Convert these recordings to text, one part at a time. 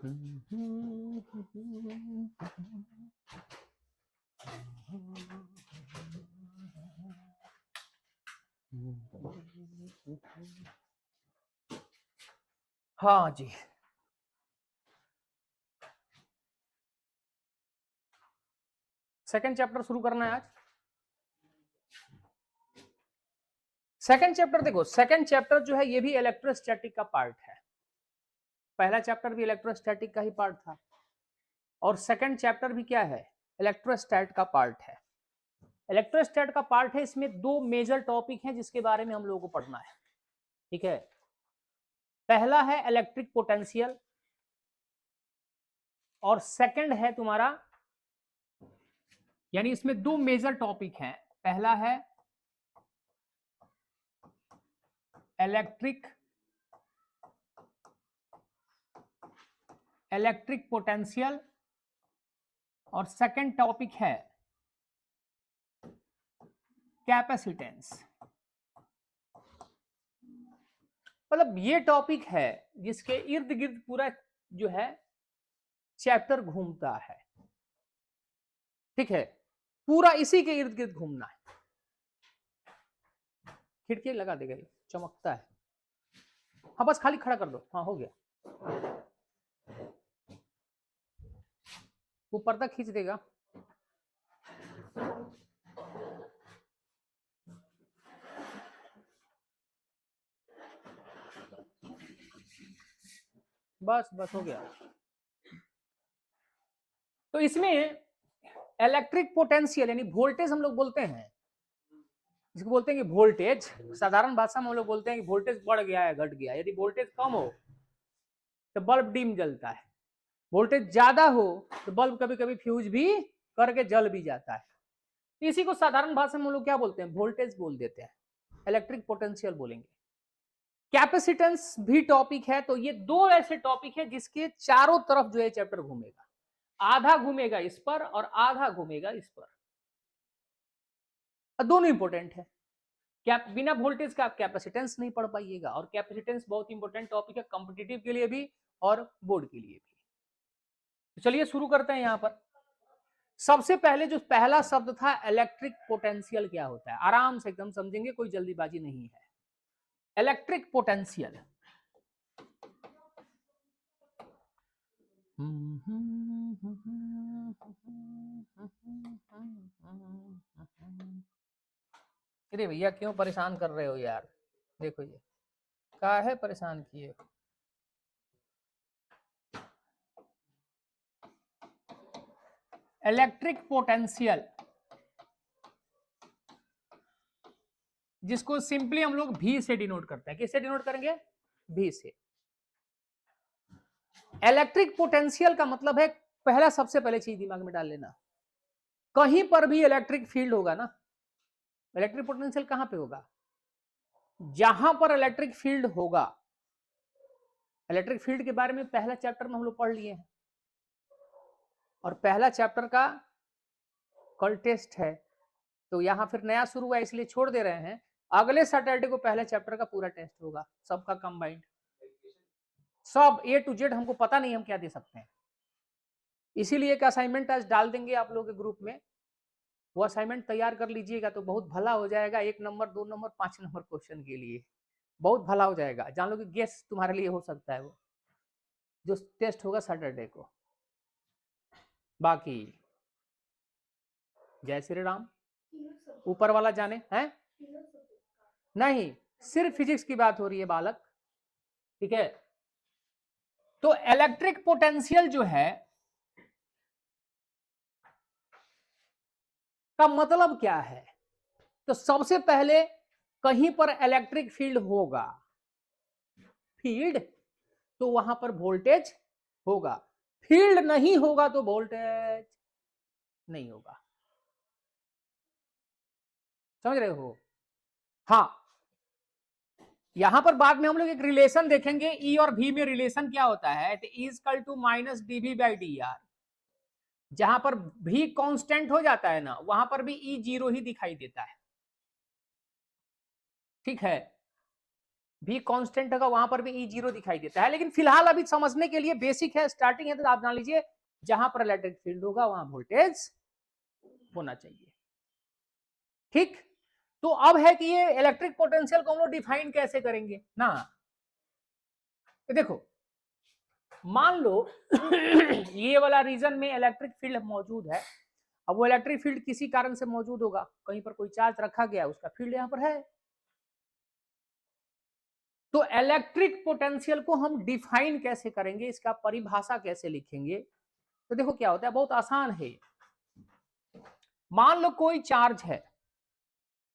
हाँ जी, second chapter शुरू करना है आज। सेकंड चैप्टर देखो, सेकंड चैप्टर जो है ये भी इलेक्ट्रोस्टैटिक का पार्ट है। पहला चैप्टर भी इलेक्ट्रोस्टैटिक का ही पार्ट था और सेकंड चैप्टर भी क्या है, इलेक्ट्रोस्टैट का पार्ट है। इलेक्ट्रोस्टैट का पार्ट है, इसमें दो मेजर टॉपिक हैं जिसके बारे में हम लोगों को पढ़ना है। ठीक है, पहला है इलेक्ट्रिक पोटेंशियल और सेकंड है तुम्हारा, यानी इसमें दो मेजर टॉपिक हैं। पहला है इलेक्ट्रिक पोटेंशियल और सेकंड टॉपिक है कैपेसिटेंस। मतलब ये टॉपिक है जिसके इर्द गिर्द पूरा जो है चैप्टर घूमता है। ठीक है, पूरा इसी के इर्द गिर्द घूमना है। खिड़की लगा देगा, ये चमकता है। हाँ बस खाली खड़ा कर दो, हाँ हो गया। वो पर्दा खींच देगा। बस बस हो गया। तो इसमें इलेक्ट्रिक पोटेंशियल यानी वोल्टेज हम लोग बोलते हैं, जिसको बोलते हैं कि वोल्टेज, साधारण भाषा में हम लोग बोलते हैं कि वोल्टेज बढ़ गया है घट गया। यदि वोल्टेज कम हो तो बल्ब डिम जलता है, वोल्टेज ज्यादा हो तो बल्ब कभी कभी फ्यूज भी करके जल भी जाता है। इसी को साधारण भाषा में हम लोग क्या बोलते हैं, वोल्टेज बोल देते हैं, इलेक्ट्रिक पोटेंशियल बोलेंगे। कैपेसिटेंस भी टॉपिक है। तो ये दो ऐसे टॉपिक है जिसके चारों तरफ जो है चैप्टर घूमेगा, आधा घूमेगा इस पर और आधा घूमेगा इस पर। दोनों इंपॉर्टेंट है। क्या बिना वोल्टेज का आप कैपेसिटेंस नहीं पढ़ पाइएगा, और कैपेसिटेंस बहुत इंपॉर्टेंट टॉपिक है कॉम्पिटिटिव के लिए भी और बोर्ड के लिए भी। तो चलिए शुरू करते हैं। यहां पर सबसे पहले जो पहला शब्द था इलेक्ट्रिक पोटेंशियल, क्या होता है आराम से एकदम समझेंगे, कोई जल्दीबाजी नहीं है। इलेक्ट्रिक पोटेंशियल अरे भैया क्यों परेशान कर रहे हो यार, देखो ये काहे परेशान किए। इलेक्ट्रिक पोटेंशियल जिसको सिंपली हम लोग भी से डिनोट करते हैं, किससे डिनोट करेंगे, भी से। इलेक्ट्रिक पोटेंशियल का मतलब है, पहला सबसे पहले चीज दिमाग में डाल लेना, कहीं पर भी इलेक्ट्रिक फील्ड होगा ना, इलेक्ट्रिक पोटेंशियल कहां पे होगा, जहां पर इलेक्ट्रिक फील्ड होगा। इलेक्ट्रिक फील्ड के बारे में पहला चैप्टर में हम लोग पढ़ लिए हैं, और पहला चैप्टर का कल टेस्ट है, तो यहां फिर नया शुरू हुआ इसलिए छोड़ दे रहे हैं। अगले सैटरडे को पहले चैप्टर का पूरा टेस्ट होगा, सबका कंबाइंड, सब A to Z। हमको पता नहीं हम क्या दे सकते हैं, इसीलिए एक असाइनमेंट आज डाल देंगे आप लोगों के ग्रुप में, वो असाइनमेंट तैयार कर लीजिएगा तो बहुत भला हो जाएगा। 1 नंबर 2 नंबर 5 नंबर क्वेश्चन के लिए बहुत भला हो जाएगा। जान लो कि गेस तुम्हारे लिए हो सकता है वो जो टेस्ट होगा सैटरडे को। बाकी जय श्री राम, ऊपर वाला जाने हैं। नहीं, सिर्फ फिजिक्स की बात हो रही है बालक, ठीक है। तो इलेक्ट्रिक पोटेंशियल जो है का मतलब क्या है, तो सबसे पहले कहीं पर इलेक्ट्रिक फील्ड होगा, फील्ड तो वहां पर वोल्टेज होगा, फील्ड नहीं होगा तो वोल्टेज नहीं होगा। समझ रहे हो। हाँ, यहां पर बाद में हम लोग एक रिलेशन देखेंगे, ई और भी में रिलेशन क्या होता है, is equal to minus dv by D R. जहां पर भी कांस्टेंट हो जाता है ना, वहां पर भी ई जीरो ही दिखाई देता है। ठीक है, V कांस्टेंट होगा वहां पर भी E जीरो दिखाई देता है, लेकिन फिलहाल अभी समझने के लिए बेसिक है, स्टार्टिंग है, तो आप जान लीजिए जहां पर इलेक्ट्रिक फील्ड होगा वहां वोल्टेज होना चाहिए। ठीक, तो अब है कि ये इलेक्ट्रिक पोटेंशियल को हम लोग डिफाइन कैसे करेंगे ना। तो देखो मान लो ये वाला रीजन में इलेक्ट्रिक फील्ड मौजूद है। अब वो इलेक्ट्रिक फील्ड किसी कारण से मौजूद होगा, कहीं पर कोई चार्ज रखा गया, उसका फील्ड यहां पर है। तो इलेक्ट्रिक पोटेंशियल को हम डिफाइन कैसे करेंगे, इसका परिभाषा कैसे लिखेंगे, तो देखो क्या होता है, बहुत आसान है। मान लो कोई चार्ज है,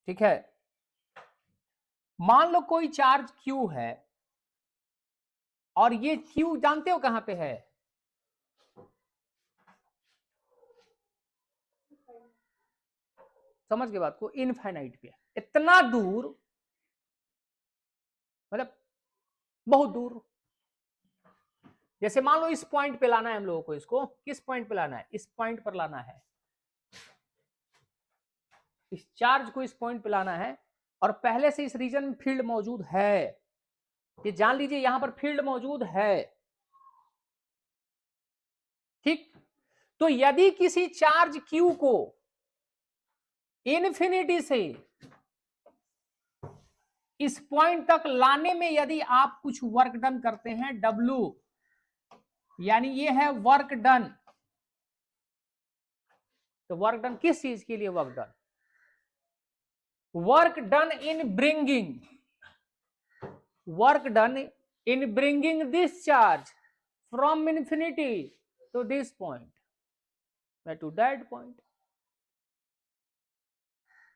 ठीक है, मान लो कोई चार्ज Q है, और ये Q जानते हो कहां पे है, समझ के बात को, इनफाइनाइट पे, इतना दूर, मतलब बहुत दूर। जैसे मान लो इस पॉइंट पे लाना है हम लोगों को, इसको किस पॉइंट पे लाना है, इस पॉइंट पर लाना है, इस चार्ज को इस पॉइंट पे लाना है, और पहले से इस रीजन में फील्ड मौजूद है, ये जान लीजिए यहां पर फील्ड मौजूद है। ठीक, तो यदि किसी चार्ज Q को इन्फिनिटी से इस पॉइंट तक लाने में यदि आप कुछ वर्क डन करते हैं W, यानी ये है वर्क डन, तो वर्क डन किस चीज के लिए, work done, work done in bringing, work done in bringing this charge from infinity to this point to that point.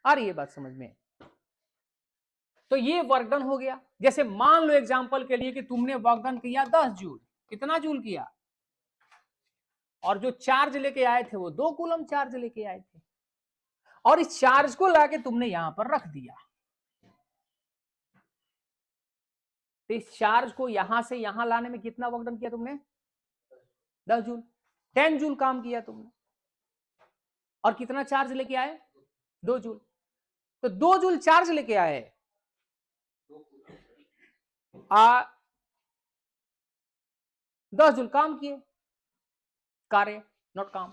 आ रही है बात समझ में। तो ये वर्क डन हो गया। जैसे मान लो एग्जांपल के लिए कि तुमने वर्क डन किया 10 जूल, कितना जूल किया, और जो चार्ज लेके आए थे वो 2 कूलम चार्ज लेके आए थे, और इस चार्ज को लाके तुमने यहां पर रख दिया, तो इस चार्ज को यहां से यहां लाने में कितना वर्क डन किया तुमने, 10 जूल, 10 जूल काम किया तुमने, और कितना चार्ज लेके आए, 2 जूल, तो 2 जूल चार्ज लेके आए, 10 जूल काम किए, कार्य नॉट काम।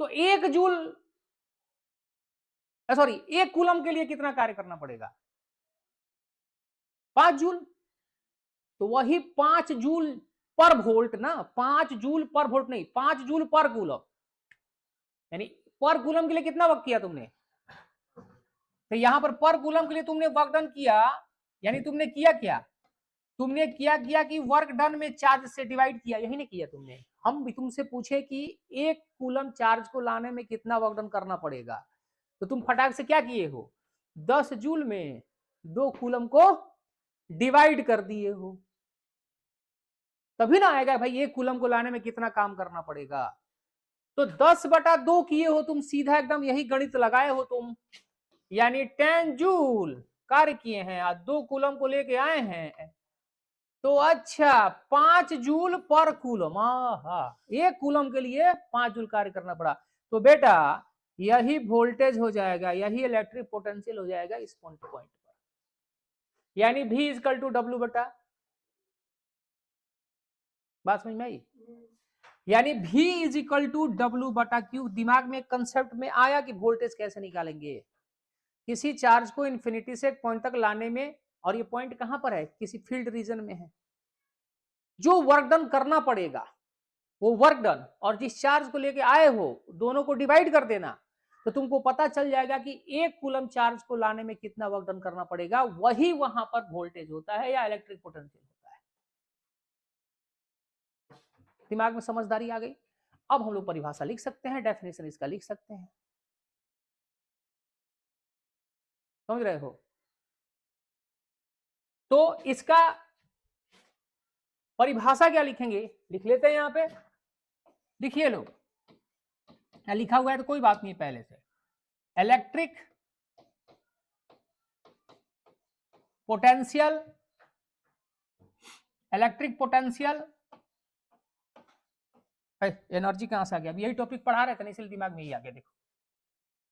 तो 1 जूल, सॉरी 1 कूलम के लिए कितना कार्य करना पड़ेगा, 5 जूल, तो वही 5 जूल पर वोल्ट ना, 5 जूल पर वोल्ट नहीं, 5 जूल पर कूलम, यानी पर कूलम के लिए कितना वर्क किया तुमने, तो यहां पर कूलम के लिए तुमने वर्क डन किया, यानी तुमने किया क्या, तुमने किया कि वर्क डन में चार्ज से डिवाइड किया, यही नहीं किया तुमने। हम भी तुमसे पूछे कि 1 कूलम चार्ज को लाने में कितना वर्क डन करना पड़ेगा, तो तुम फटाक से क्या किए हो, 10 जूल में 2 कूलम को डिवाइड कर दिए हो, तभी ना आएगा भाई 1 कूलम को लाने में कितना काम करना पड़ेगा। तो 10/2 किए हो तुम, सीधा एकदम यही गणित लगाए हो तुम, यानी 10 जूल कार्य किए हैं, 2 कूलम को लेके आए हैं, तो अच्छा 5 जूल पर कूलम, 1 कूलम के लिए 5 जूल कार्य करना पड़ा, तो बेटा यही वोल्टेज हो जाएगा, यही इलेक्ट्रिक पोटेंशियल हो जाएगा इस पॉइंट पर, यानी V इक्वल टू W बटा, बात समझ में आई, यानी V is equal to W बटा Q। दिमाग में कंसेप्ट में आया कि वोल्टेज कैसे निकालेंगे, किसी चार्ज को इन्फिनिटी से एक पॉइंट तक लाने में, और ये पॉइंट कहां पर है, किसी फील्ड रीजन में है, जो वर्क डन करना पड़ेगा वो वर्क डन, और जिस चार्ज को लेके आए हो दोनों को डिवाइड कर देना, तो तुमको पता चल जाएगा कि 1 कूलम चार्ज को लाने में कितना वर्क डन करना पड़ेगा, वही वहां पर वोल्टेज होता है या इलेक्ट्रिक पोटेंशियल होता है। दिमाग में समझदारी आ गई। अब हम लोग परिभाषा लिख सकते हैं, डेफिनेशन इसका लिख सकते हैं, समझ रहे हो। तो इसका परिभाषा क्या लिखेंगे, लिख लेते हैं यहां पे, लिखिए लोग, लिखा हुआ है तो कोई बात नहीं, पहले से electric potential, electric potential, energy कहां से आ गया, यही टॉपिक पढ़ा रहे थे ना, इसलिए दिमाग में ही आ गया, देखो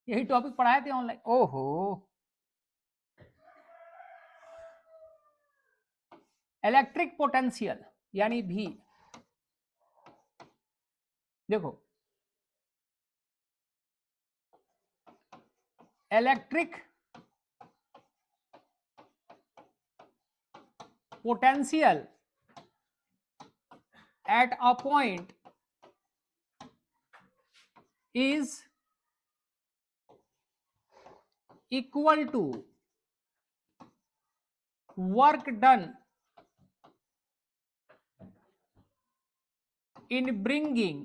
यही टॉपिक पढ़ाए थे ऑनलाइन, ओहो इलेक्ट्रिक पोटेंशियल यानी भी, देखो electric potential at a point is equal to work done in bringing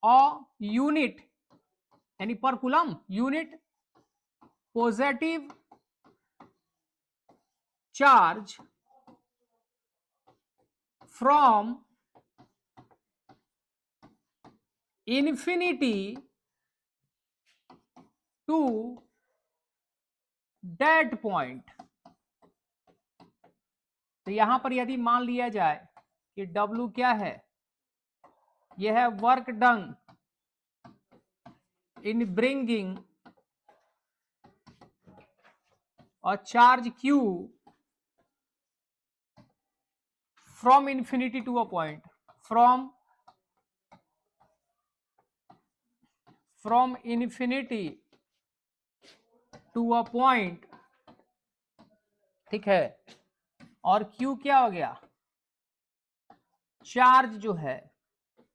a unit यानी पर coulomb unit positive charge from infinity to that point। तो यहां पर यदि मान लिया जाए कि W क्या है, यह है वर्क डन इन ब्रिंगिंग और charge Q from infinity to a point, from infinity to a point, ठीक है। और Q क्या हो गया, चार्ज जो है,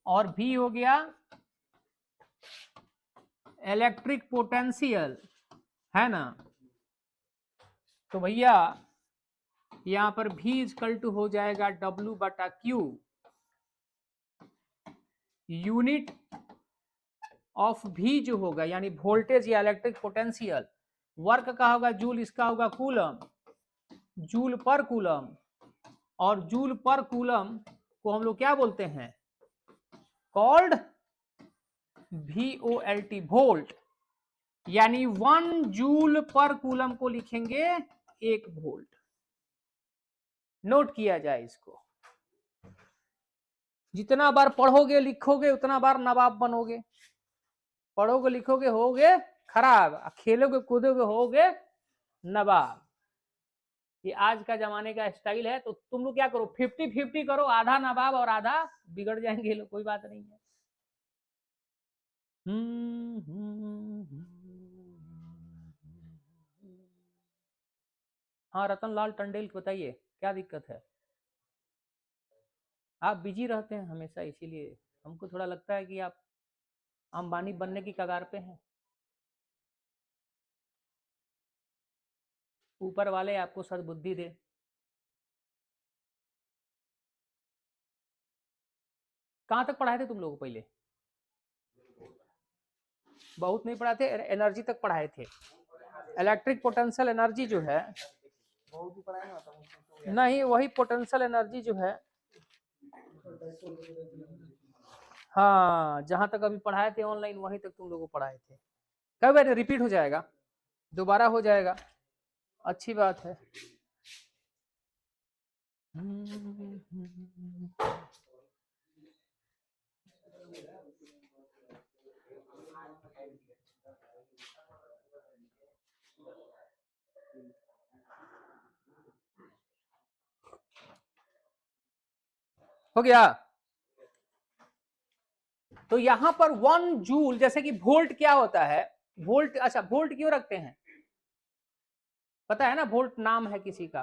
और V हो गया इलेक्ट्रिक पोटेंशियल, है ना। तो भैया यहां पर V इक्वल टू हो जाएगा W बटा Q, यूनिट ऑफ V जो होगा यानी वोल्टेज या इलेक्ट्रिक पोटेंशियल, वर्क का होगा जूल, इसका होगा कूलम, जूल पर कूलम। और जूल पर कूलम को हम लोग क्या बोलते हैं, कॉल्ड VOLT, वोल्ट, यानी 1 जूल पर कूलम को लिखेंगे 1 वोल्ट। नोट किया जाए इसको, जितना बार पढ़ोगे लिखोगे उतना बार नवाब बनोगे। पढ़ोगे लिखोगे होगे खराब, खेलोगे कूदोगे होगे नवाब। ये आज का जमाने का स्टाइल है। तो तुम लोग क्या करो, 50-50 करो, आधा नवाब और आधा बिगड़ जाएंगे लोग, कोई बात नहीं है। हाँ रतन लाल टंडेल, बताइए क्या दिक्कत है। आप बिजी रहते हैं हमेशा, इसीलिए हमको थोड़ा लगता है कि आप अंबानी बनने की कगार पे हैं। ऊपर वाले आपको सद्बुद्धि दे। कहां तक पढ़ाए थे तुम लोग पहले, बहुत नहीं पढ़ाए थे, एनर्जी तक पढ़ाए थे। इलेक्ट्रिक पोटेंशियल एनर्जी जो है, नहीं वही पोटेंशियल एनर्जी जो है, हाँ जहां तक अभी पढ़ाए थे ऑनलाइन वहीं तक तुम लोगों को पढ़ाए थे। कई बार रिपीट हो जाएगा, दोबारा हो जाएगा, अच्छी बात है। हो गया। तो यहां पर 1 जूल, जैसे कि वोल्ट क्या होता है, वोल्ट, अच्छा वोल्ट क्यों रखते हैं पता है ना, वोल्ट नाम है किसी का,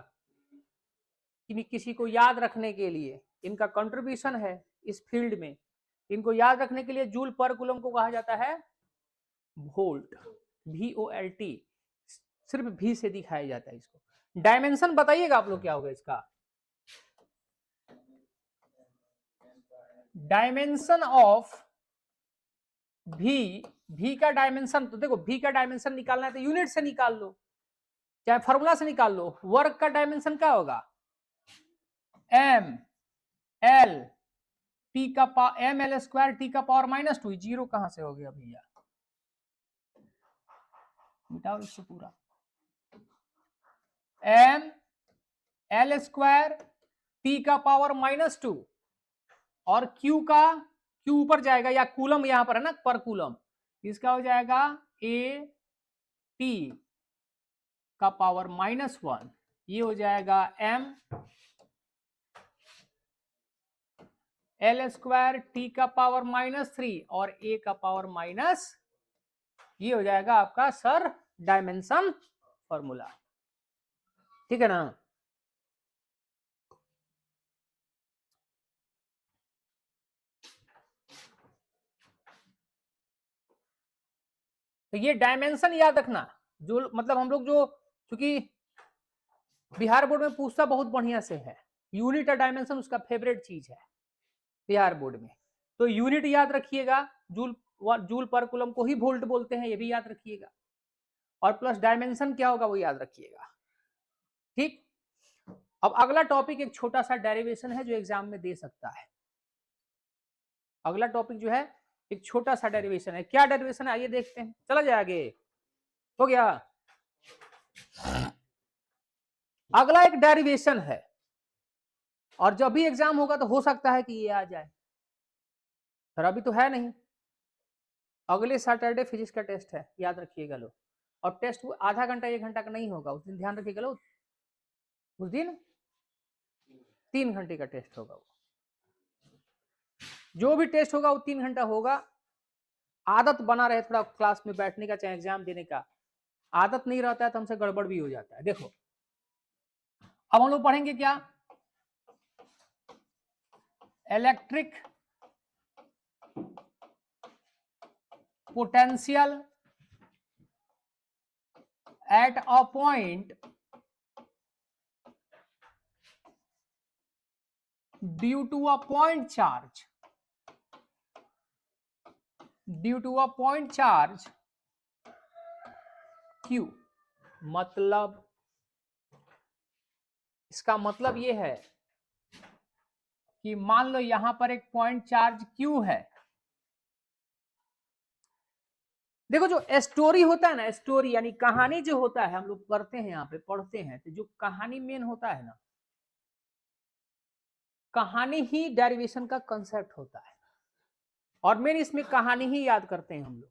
किसी को याद रखने के लिए, इनका कंट्रीब्यूशन है इस फील्ड में। इनको याद रखने के लिए जूल पर कूलम को कहा जाता है वोल्ट, VOLT, सिर्फ V से दिखाया जाता है इसको। डायमेंशन बताइएगा आप लोग क्या होगा इसका, डायमेंशन ऑफ V का डायमेंशन, तो देखो V का डायमेंशन निकालना है तो यूनिट से निकाल लो, चाहे फॉर्मूला से निकाल लो। वर्क का डायमेंशन क्या होगा, ML T का पावर ML स्क्वायर T का पावर -2, जीरो कहां से हो गया भैया, मिटाओ इसको पूरा। ML स्क्वायर T का पावर -2 और Q का, Q ऊपर जाएगा, या कूलम यहां पर है ना पर कूलम, इसका हो जाएगा A टी का पावर -1, ये हो जाएगा m L² टी का पावर -3 और a का पावर माइनस, ये हो जाएगा आपका सर डायमेंशन फॉर्मूला। ठीक है ना। तो ये डायमेंशन याद रखना, जो मतलब हम लोग जो, क्योंकि बिहार बोर्ड में पूछता बहुत बढ़िया से है, यूनिट और डायमेंशन उसका फेवरेट चीज है बिहार बोर्ड में। तो यूनिट याद रखिएगा, जूल पर कूलम को ही वोल्ट बोलते हैं, ये भी याद रखिएगा, और प्लस डायमेंशन क्या होगा वो याद रखिएगा। ठीक। अब अगला टॉपिक एक छोटा सा डेरिवेशन है जो एग्जाम में दे सकता है। अगला टॉपिक जो है एक छोटा सा डेरिवेशन है। क्या डेरिवेशन है आइए देखते हैं, चला जाए आगे। हो गया। अगला एक डेरिवेशन है, और जब भी एग्जाम होगा तो हो सकता है कि ये आ जाए, पर अभी तो है नहीं। अगले सैटरडे फिजिक्स का टेस्ट है, याद रखिएगा लोग, और टेस्ट आधा घंटा 1 घंटा का नहीं होगा, उस दिन ध्यान रखिएगा लोग, उस दिन 3 घंटे का टेस्ट होगा। वो जो भी टेस्ट होगा वो 3 घंटा होगा। आदत बना रहे थोड़ा क्लास में बैठने का, चाहे एग्जाम देने का, आदत नहीं रहता है तो हमसे गड़बड़ भी हो जाता है। देखो अब हम लोग पढ़ेंगे क्या, electric potential at a point due to a point charge, due to a point charge Q। मतलब इसका मतलब ये है कि मान लो यहां पर एक पॉइंट चार्ज Q है। देखो जो स्टोरी होता है ना, स्टोरी यानी कहानी जो होता है, हम लोग करते हैं यहाँ पे पढ़ते हैं, तो जो कहानी मेन होता है ना, कहानी ही डेरिवेशन का कंसेप्ट होता है, और मेन इसमें कहानी ही याद करते हैं हम लोग।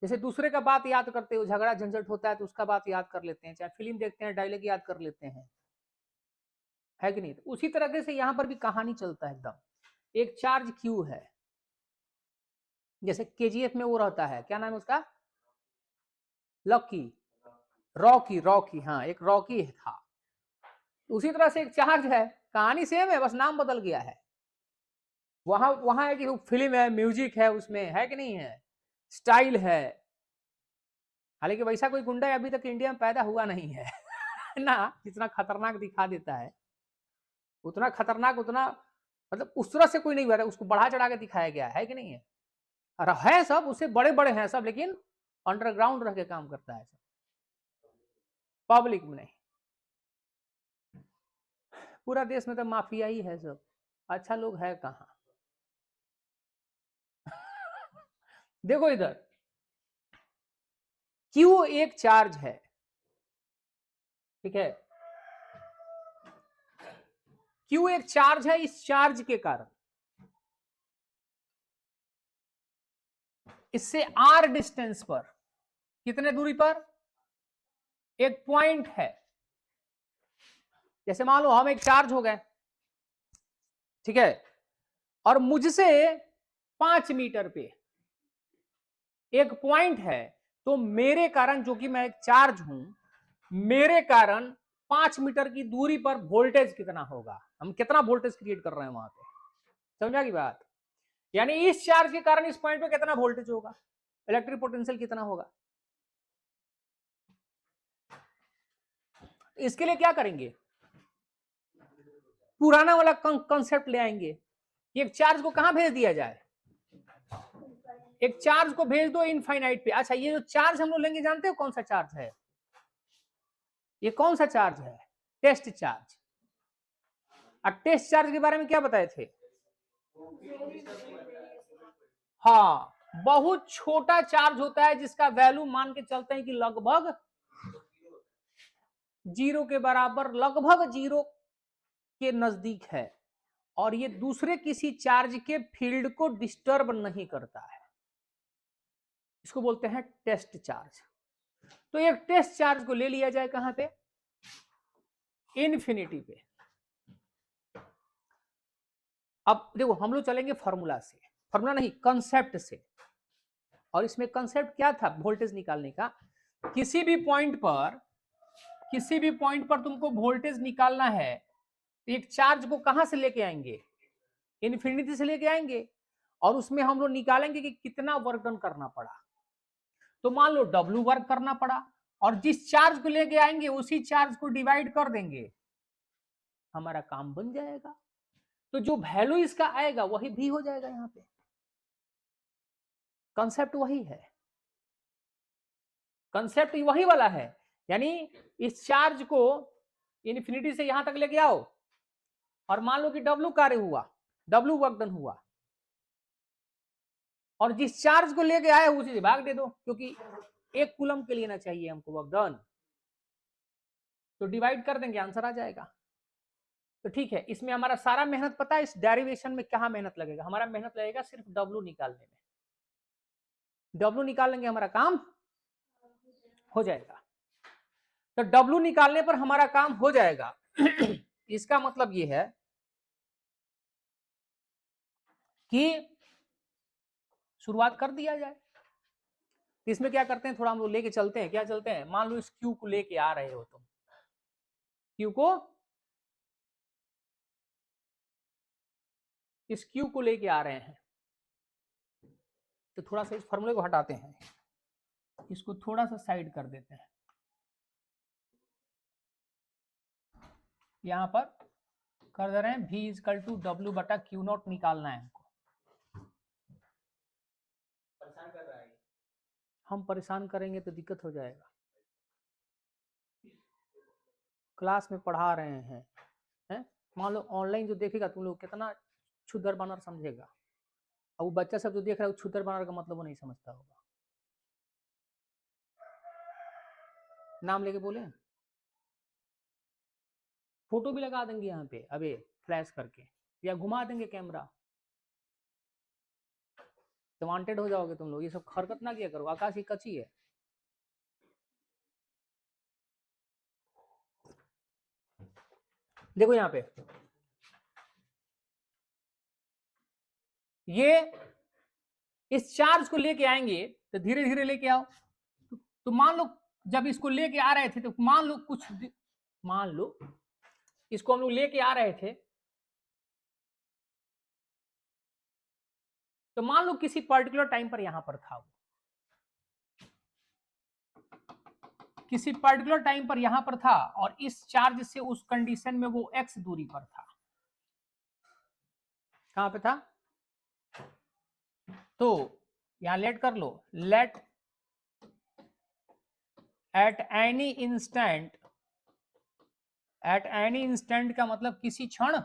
जैसे दूसरे का बात याद करते हो, झगड़ा झंझट होता है तो उसका बात याद कर लेते हैं, चाहे फिल्म देखते हैं डायलॉग याद कर लेते हैं, है कि नहीं। तो उसी तरह से यहां पर भी कहानी चलता है एकदम। एक चार्ज Q है, जैसे KGF में वो रहता है, क्या नाम है उसका, लकी, रॉकी, रॉकी, हाँ एक रॉकी था। उसी तरह से एक चार्ज है, कहानी सेम है, बस नाम बदल गया है। वहां वहां है कि फिल्म है, म्यूजिक है उसमें, है कि नहीं है, स्टाइल है। हालांकि वैसा कोई गुंडा अभी तक इंडिया में पैदा हुआ नहीं है ना, जितना खतरनाक दिखा देता है, उतना खतरनाक, उतना मतलब उस तरह से कोई नहीं हुआ, उसको बढ़ा चढ़ा के दिखाया गया है कि नहीं है। और है सब उससे बड़े बड़े हैं सब, लेकिन अंडरग्राउंड रह के काम करता है सब, पब्लिक में नहीं। पूरा देश में तो माफिया ही है सब, अच्छा लोग है कहाँ। देखो इधर Q एक चार्ज है, ठीक है, Q एक चार्ज है। इस चार्ज के कारण इससे R डिस्टेंस पर, कितने दूरी पर, एक पॉइंट है। जैसे मान लो हम एक चार्ज हो गए, ठीक है, और मुझसे 5 मीटर पे एक पॉइंट है, तो मेरे कारण, जो कि मैं एक चार्ज हूं, मेरे कारण 5 मीटर की दूरी पर वोल्टेज कितना होगा, हम कितना वोल्टेज क्रिएट कर रहे हैं वहां पे, समझा की बात। यानी इस चार्ज के कारण इस पॉइंट पे कितना वोल्टेज होगा, इलेक्ट्रिक पोटेंशियल कितना होगा। इसके लिए क्या करेंगे, पुराना वाला कंसेप्ट ले आएंगे। एक चार्ज को कहां भेज दिया जाए, एक चार्ज को भेज दो इनफाइनाइट पे। अच्छा ये जो चार्ज हम लोग लेंगे, जानते हो कौन सा चार्ज है, ये कौन सा चार्ज है, टेस्ट चार्ज। और टेस्ट चार्ज के बारे में क्या बताए थे, हाँ बहुत छोटा चार्ज होता है, जिसका वैल्यू मान के चलते हैं कि लगभग 0 के बराबर, लगभग 0 के नजदीक है, और ये दूसरे किसी चार्ज के फील्ड को डिस्टर्ब नहीं करता है। इसको बोलते हैं टेस्ट चार्ज। तो एक टेस्ट चार्ज को ले लिया जाए कहां पे, इन्फिनिटी पे। अब देखो हम लोग चलेंगे फॉर्मूला से, फॉर्मूला नहीं कंसेप्ट से, और इसमें कंसेप्ट क्या था वोल्टेज निकालने का, किसी भी पॉइंट पर तुमको वोल्टेज निकालना है तो एक चार्ज को कहां से लेके आएंगे, इन्फिनिटी से लेके आएंगे, और उसमें हम लोग निकालेंगे कि कितना वर्क डन करना पड़ा। तो मान लो W वर्क करना पड़ा, और जिस चार्ज को लेके आएंगे उसी चार्ज को डिवाइड कर देंगे, हमारा काम बन जाएगा। तो जो वैल्यू इसका आएगा वही भी हो जाएगा। यहां पे कंसेप्ट वही है, कंसेप्ट वही वाला है, यानी इस चार्ज को इन्फिनिटी से यहां तक लेके आओ, और मान लो कि W कार्य हुआ, W वर्क डन हुआ, और जिस चार्ज को लेके आए उसी से भाग दे दो, क्योंकि 1 कूलम के लिए ना चाहिए हमको वर्क डन, तो डिवाइड कर देंगे, आंसर आ जाएगा। तो ठीक है, इसमें हमारा सारा मेहनत पता है, इस डेरिवेशन में कहां मेहनत लगेगा, हमारा मेहनत लगेगा सिर्फ W निकालने में। W निकाल लेंगे हमारा काम हो जाएगा। तो W निकालने पर हमारा काम हो जाएगा। इसका मतलब ये है कि शुरुआत कर दिया जाए। तो इसमें क्या करते हैं, थोड़ा हम लोग लेके चलते हैं, क्या चलते हैं, मान लो इस Q को लेके आ रहे हो तुम, Q को, इस Q को लेके आ रहे हैं, तो थोड़ा सा इस फॉर्मूले को हटाते हैं, इसको थोड़ा सा साइड कर देते हैं, यहां पर कर दे रहे हैं V इजकल टू W बटा Q नॉट निकालना है हमको। परेशान कर रहा है, हम परेशान करेंगे तो दिक्कत हो जाएगा। क्लास में पढ़ा रहे हैं, मान लो ऑनलाइन जो देखेगा तुम लोग कितना क्षुद्र बानर समझेगा, और वो बच्चा सब जो देख रहा है वो क्षुद्र बानर का मतलब वो नहीं समझता होगा। नाम लेके बोले, फोटो भी लगा देंगे यहाँ पे अबे फ्लैश करके, या घुमा देंगे कैमरा, तो वांटेड हो जाओगे तुम लोग। ये सब हरकत ना किया करो, आकाश की कच्ची है। देखो यहाँ पे ये इस चार्ज को लेके आएंगे तो धीरे धीरे लेके आओ। तो मान लो जब इसको लेके आ रहे थे तो मान लो इसको हम लोग लेके आ रहे थे, तो मान लो किसी पर्टिकुलर टाइम पर यहां पर था, किसी पर्टिकुलर टाइम पर यहां पर था, और इस चार्ज से उस कंडीशन में वो x दूरी पर था। कहां पे था, तो यहां लेट कर लो, लेट एट एनी इंस्टेंट का मतलब किसी क्षण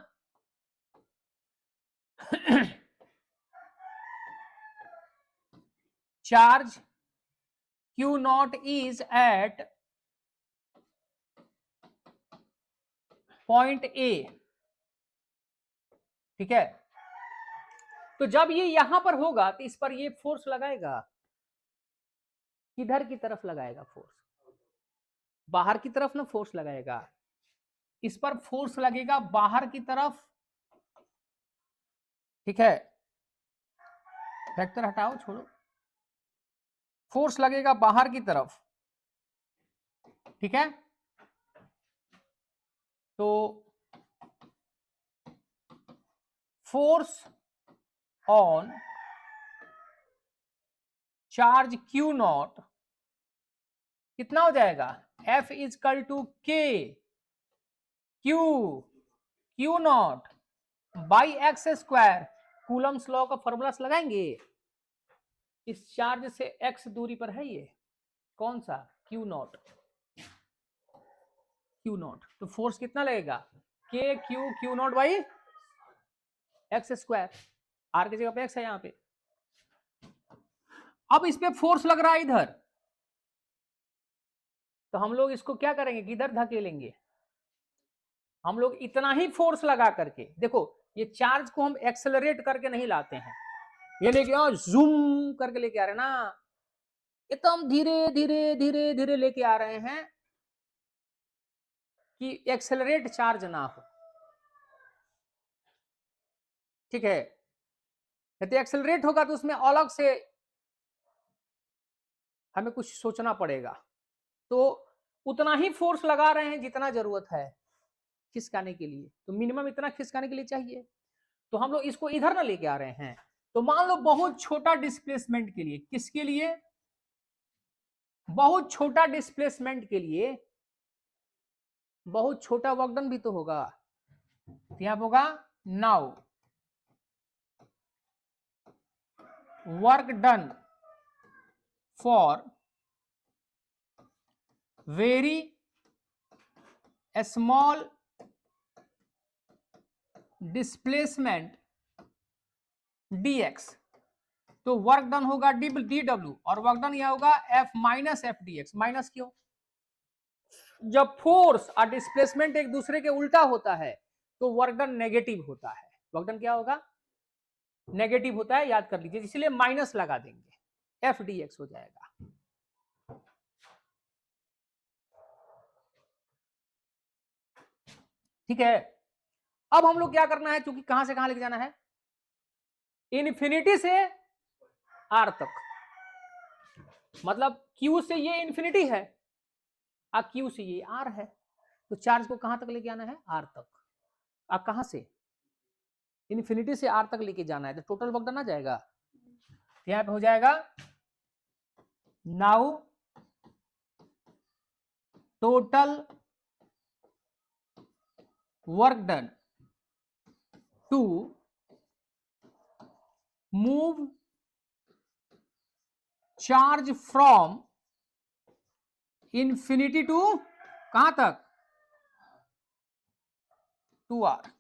charge Q not is at point A, ठीक है। तो जब ये यहां पर होगा तो इस पर ये फोर्स लगाएगा, किधर की तरफ लगाएगा फोर्स, बाहर की तरफ ना फोर्स लगाएगा, इस पर फोर्स लगेगा बाहर की तरफ, ठीक है। वेक्टर हटाओ, छोड़ो, फोर्स लगेगा बाहर की तरफ, ठीक है। तो force on charge Q not कितना हो जाएगा, F is equal to K Q not by x square. Coulomb's law का फॉर्मूला लगाएंगे, इस चार्ज से x दूरी पर है ये कौन सा Q नॉट, तो फोर्स कितना लगेगा, Q not by x square, R की जगह पे x है यहां पे। अब इस पे फोर्स लग रहा है इधर, तो हम लोग इसको क्या करेंगे, किधर धकेलेंगे, हम लोग इतना ही फोर्स लगा करके, देखो ये चार्ज को हम एक्सेलरेट करके नहीं लाते हैं, ये लेके आओ जूम करके लेके आ रहे ना, एकदम धीरे धीरे धीरे धीरे लेके आ रहे हैं कि एक्सेलरेट चार्ज ना हो, ठीक है। यदि एक्सेलरेट होगा तो उसमें अलग से हमें कुछ सोचना पड़ेगा, तो उतना ही फोर्स लगा रहे हैं जितना जरूरत है खिसकाने के लिए, तो मिनिमम इतना खिसकाने के लिए चाहिए। तो हम लोग इसको इधर ना लेके आ रहे हैं। तो मान लो बहुत छोटा डिस्प्लेसमेंट के लिए, किसके लिए, बहुत छोटा डिस्प्लेसमेंट के लिए बहुत छोटा वर्क डन भी तो होगा, तो यहां होगा now work done for very small displacement dx, तो वर्क डन होगा dw और वर्क डन यह होगा f minus F D x. Minus क्यों, जब फोर्स और डिस्प्लेसमेंट एक दूसरे के उल्टा होता है तो वर्क डन नेगेटिव होता है। वर्क डन क्या होगा, नेगेटिव होता है, याद कर लीजिए, इसलिए माइनस लगा देंगे, एफ डी एक्स हो जाएगा। ठीक है। अब हम लोग क्या करना है, क्योंकि कहां से कहां लेके जाना है, इन्फिनिटी से आर तक, मतलब क्यू से ये इन्फिनिटी है और क्यू से ये आर है, तो चार्ज को कहां तक लेके आना है, आर तक। अब कहां से, इन्फिनिटी से आर तक लेके जाना है, तो टोटल वर्क डन आ जाएगा, यहां पे हो जाएगा now total work done to move charge from infinity to कहां तक, टू आर।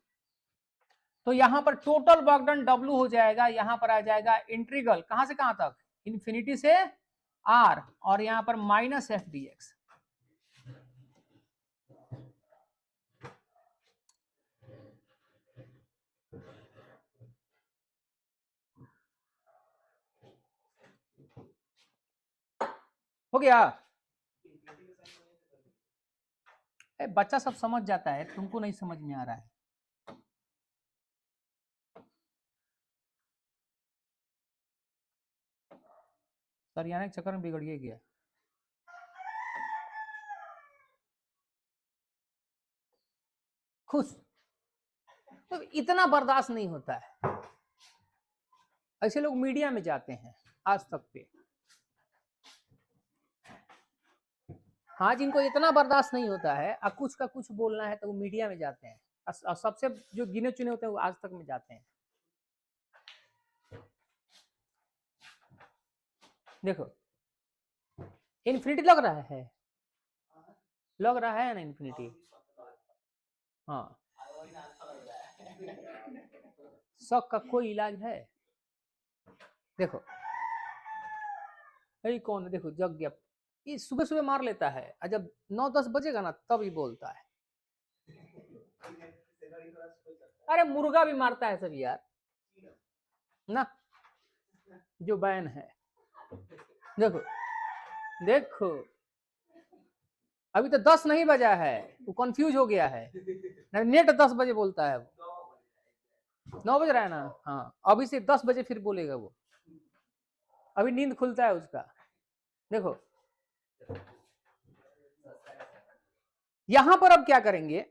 तो यहां पर टोटल वर्क डन W हो जाएगा, यहां पर आ जाएगा इंटीग्रल कहां से कहां तक, इन्फिनिटी से आर, और यहां पर माइनस एफ डी एक्स। हो गया, बच्चा सब समझ जाता है, तुमको नहीं समझ में आ रहा है। सर यहाँ के चक्कर में बिगड़िए गया। खुश, तो इतना बर्दाश्त नहीं होता है, ऐसे लोग मीडिया में जाते हैं आज तक पे। हाँ, जिनको इतना बर्दाश्त नहीं होता है और कुछ का कुछ बोलना है तो वो मीडिया में जाते हैं, और सबसे जो गिने चुने होते हैं वो आज तक में जाते हैं। देखो इन्फिनिटी लग रहा है, लग रहा है ना इन्फिनिटी, हाँ, शक का कोई इलाज है। देखो यही कौन है, देखो जग गया, ये सुबह सुबह मार लेता है, और जब 9-10 बजेगा ना तब ही बोलता है। अरे मुर्गा भी मारता है सब यार ना, जो बैन है। देखो देखो अभी तो 10 नहीं बजा है, वो कंफ्यूज हो गया है, नेट 10 बजे बोलता है, वो 9 बज रहा है ना, हाँ अभी से 10 बजे फिर बोलेगा वो, अभी नींद खुलता है उसका। देखो यहां पर अब क्या करेंगे,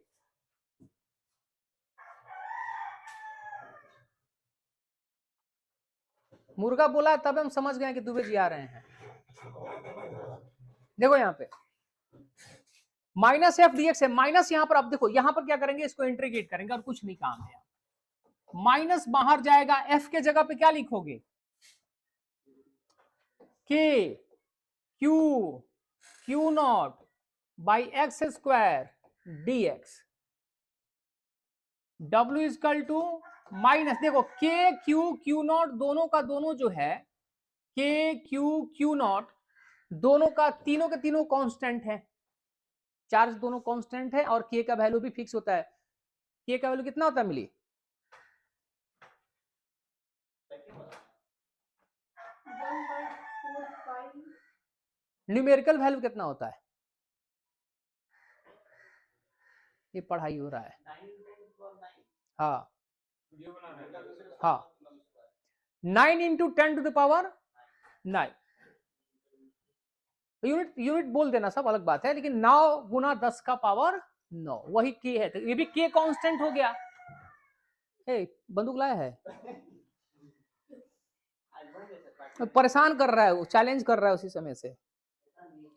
मुर्गा बोला तब हम समझ गए कि दुबे जी आ रहे हैं। देखो यहाँ पे माइनस एफ डी एक्स है, माइनस यहां पर, अब देखो यहां पर क्या करेंगे, इसको इंटीग्रेट करेंगे और कुछ नहीं काम है। माइनस बाहर जाएगा, एफ के जगह पे क्या लिखोगे, K Q Q not by x square D X, W is equal to minus, देखो के क्यू क्यू नॉट दोनों का दोनों जो है, के क्यू क्यू नॉट दोनों का तीनों के तीनों कांस्टेंट है, चार्ज दोनों कांस्टेंट है, और के का वैल्यू भी फिक्स होता है। के का वैल्यू कितना होता है मिली, न्यूमेरिकल वैल्यू कितना होता है? ये पढ़ाई हो रहा है। हाँ हाँ, 9 into 10 to the power 9। Unit unit बोल देना सब अलग बात है, लेकिन 9 गुना 10 का पावर 9 वही के है, तो ये भी के कांस्टेंट हो गया। बंदूक लाया है, परेशान कर रहा है वो, चैलेंज कर रहा है उसी समय से।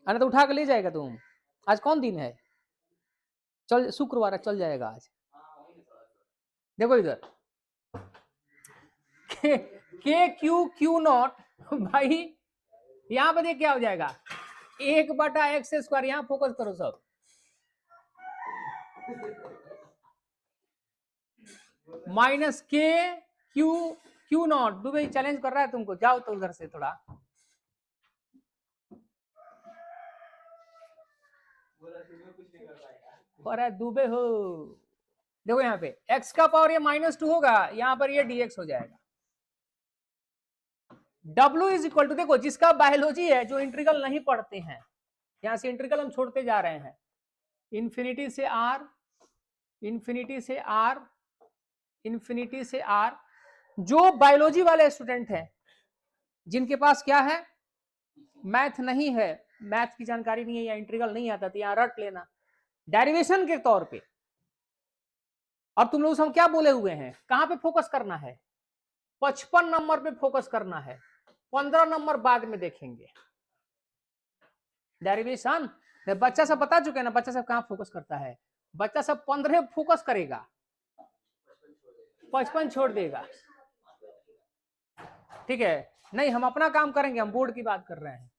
अरे तो उठा के ले जाएगा तुम। आज कौन दिन है? चल शुक्रवार है, चल जाएगा आज। देखो इधर, के क्यू क्यू नॉट भाई, यहां पर क्या हो जाएगा? 1/x²। यहां फोकस करो सब। Minus K Q Q not. Dubey challenge कर रहा है तुमको, जाओ तो उधर से थोड़ा। अरे दुबे हो, देखो यहाँ पे x का पावर ये -2 होगा, यहाँ पर ये dx हो जाएगा। W इज इक्वल टू, देखो जिसका बायोलॉजी है, जो इंटीग्रल नहीं पढ़ते हैं, यहां से इंटीग्रल हम छोड़ते जा रहे हैं, इंफिनिटी से r, इंफिनिटी से r, इंफिनिटी से r। जो बायोलॉजी वाले स्टूडेंट हैं, जिनके पास क्या है, मैथ नहीं है, मैथ की जानकारी नहीं है या इंटीग्रल नहीं आता, तो यहां रट लेना डेरिवेशन के तौर पे। और तुम लोग हम क्या बोले हुए हैं, कहां पे फोकस करना है? 55 नंबर पे फोकस करना है, 15 नंबर बाद में देखेंगे। डेरिवेशन बच्चा सब बता चुके हैं ना, बच्चा सब कहां फोकस करता है? बच्चा सब 15 फोकस करेगा, 55 छोड़ देगा। ठीक है, नहीं हम अपना काम करेंगे, हम बोर्ड की बात कर रहे हैं।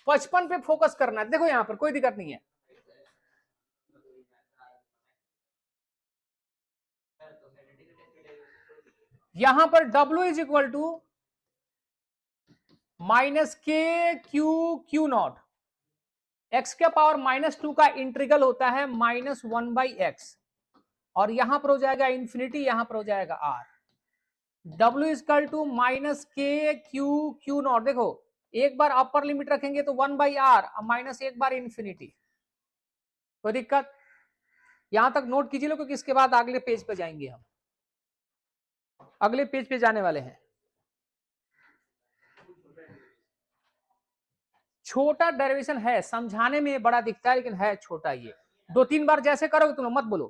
55 पे फोकस करना है। देखो यहां पर कोई दिक्कत नहीं है, यहां पर W is equal to minus K Q Q not. x के पावर -2 का इंटीग्रल होता है -1/x, और यहां पर हो जाएगा इंफिनिटी, यहां पर हो जाएगा r। W is equal to minus K Q Q not. देखो एक बार अपर लिमिट रखेंगे तो 1/r, माइनस एक बार इंफिनिटी। कोई दिक्कत? यहां तक नोट कीजिए लो, क्योंकि इसके बाद अगले पेज पे जाएंगे हम, अगले पेज पे जाने वाले हैं। छोटा डेरिवेशन है, समझाने में बड़ा दिखता है, लेकिन है छोटा। ये 2-3 बार जैसे करोगे, तुम मत बोलो,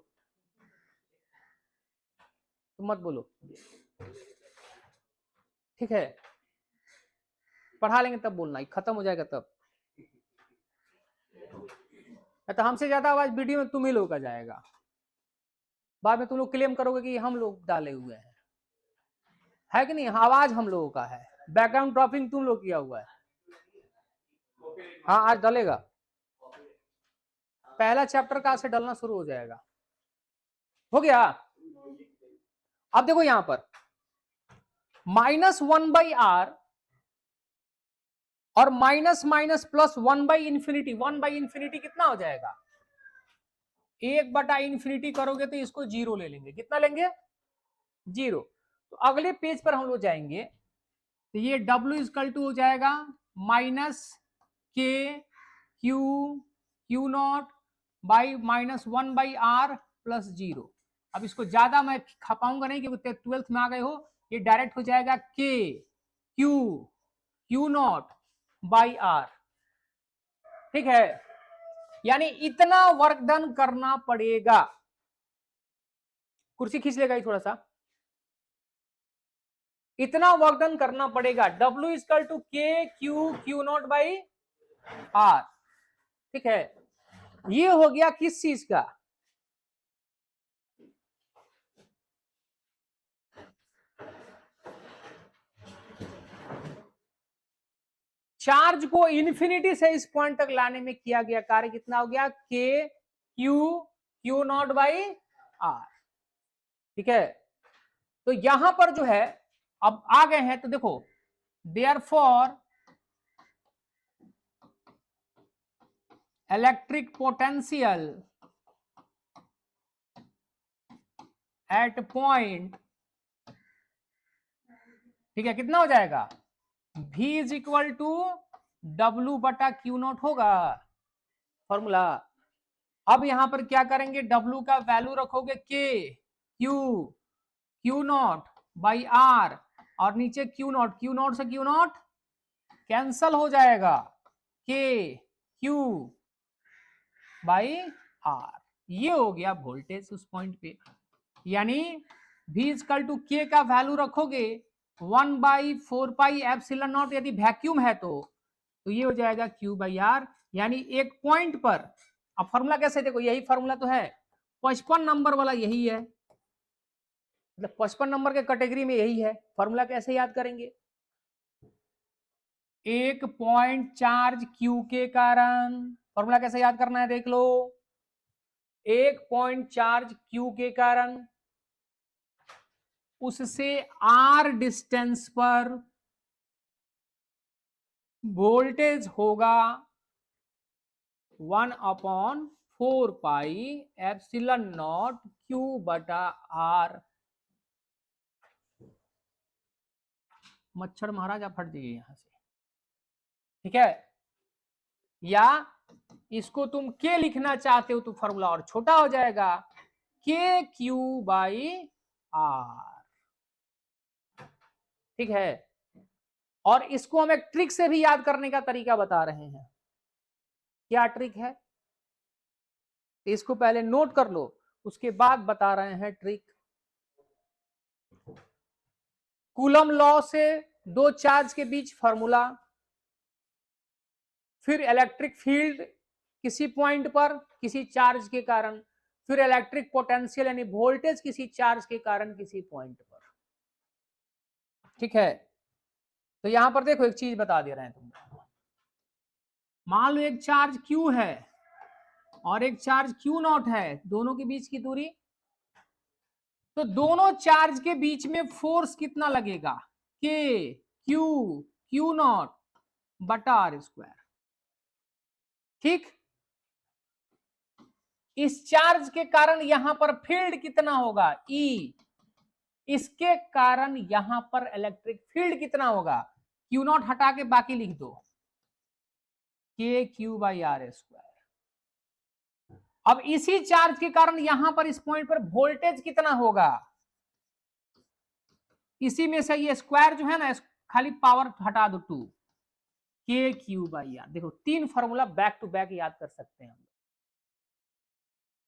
तुम मत बोलो, ठीक है? पढ़ा लेंगे तब बोलना, खत्म हो जाएगा तब। तो हमसे ज्यादा आवाज वीडियो में तुम ही लोग का जाएगा, बाद में तुम लोग क्लेम करोगे कि हम लोग डाले हुए हैं, है कि नहीं? आवाज हम लोगों का है, बैकग्राउंड ड्रॉपिंग तुम लोग किया हुआ है। हाँ आज डलेगा, पहला चैप्टर का से डलना शुरू हो जाएगा। हो गया? अब देखो यहां पर -1/r और माइनस माइनस प्लस 1/इंफिनिटी। 1/इंफिनिटी कितना हो जाएगा? 1/इंफिनिटी करोगे तो इसको 0 ले लेंगे। कितना लेंगे? 0। तो अगले पेज पर हम लोग जाएंगे, तो ये W इजकल टू हो जाएगा minus K Q Q not by -1/r plus 0। अब इसको ज्यादा मैं खपाऊंगा नहीं, क्योंकि 12th में आ गए हो। ये डायरेक्ट हो जाएगा के Q Q not by r। ठीक है, यानी इतना वर्क डन करना पड़ेगा। कुर्सी खींच लेगा थोड़ा सा, इतना वर्क डन करना पड़ेगा। W इजकल टू के Q Q not by r। ठीक है, ये हो गया किस चीज का? चार्ज को इन्फिनिटी से इस पॉइंट तक लाने में किया गया कार्य कितना हो गया? K Q Q not by R. ठीक है, तो यहां पर जो है अब आ गए हैं, तो देखो therefore electric potential at point, ठीक है, कितना हो जाएगा? V is equal to W बटा क्यू नॉट होगा फॉर्मूला। अब यहां पर क्या करेंगे, W का वैल्यू रखोगे K, q not by r, और नीचे क्यू नॉट से क्यू नॉट कैंसल हो जाएगा, K क्यू बाई आर। ये हो गया वोल्टेज उस पॉइंट पे। यानी V इजकल टू K का वैल्यू रखोगे 1/4πε0, यदि वैक्यूम है तो ये हो जाएगा Q बाई आर। यानी एक पॉइंट पर, अब फॉर्मूला कैसे, देखो यही फॉर्मूला तो है, 55 नंबर वाला यही है, मतलब 55 नंबर के कैटेगरी में यही है। फॉर्मूला कैसे याद करेंगे, एक पॉइंट चार्ज Q के कारण, फॉर्मूला कैसे याद करना है देख लो, एक पॉइंट चार्ज Q के कारण उससे R डिस्टेंस पर वोल्टेज होगा 1/4πε0 Q बटा R। मच्छर महाराज आप हट जाइए यहां से, ठीक है। या इसको तुम के लिखना चाहते हो तो फॉर्मूला और छोटा हो जाएगा, के क्यू बाई आर, ठीक है। और इसको हम एक ट्रिक से भी याद करने का तरीका बता रहे हैं। क्या ट्रिक है, इसको पहले नोट कर लो, उसके बाद बता रहे हैं ट्रिक। कूलम लॉ से दो चार्ज के बीच फॉर्मूला, फिर इलेक्ट्रिक फील्ड किसी पॉइंट पर किसी चार्ज के कारण, फिर इलेक्ट्रिक पोटेंशियल यानी वोल्टेज किसी चार्ज के कारण किसी पॉइंट पर, ठीक है। तो यहां पर देखो एक चीज बता दे रहे हैं तुमको, मान लो एक चार्ज Q है और एक चार्ज Q नॉट है, दोनों के बीच की दूरी, तो दोनों चार्ज के बीच में फोर्स कितना लगेगा, के क्यू नॉट बटा आर स्क्वायर, ठीक। इस चार्ज के कारण यहां पर फील्ड कितना होगा, ई, इसके कारण यहां पर इलेक्ट्रिक फील्ड कितना होगा, क्यू नॉट हटा के बाकी लिख दो, के क्यू बाई आर स्क्वायर। अब इसी चार्ज के कारण यहां पर इस पॉइंट पर वोल्टेज कितना होगा, इसी में से ये स्क्वायर जो है ना, खाली पावर हटा दो 2, के क्यू बाई आर। देखो तीन फॉर्मूला बैक टू बैक याद कर सकते हैं हम,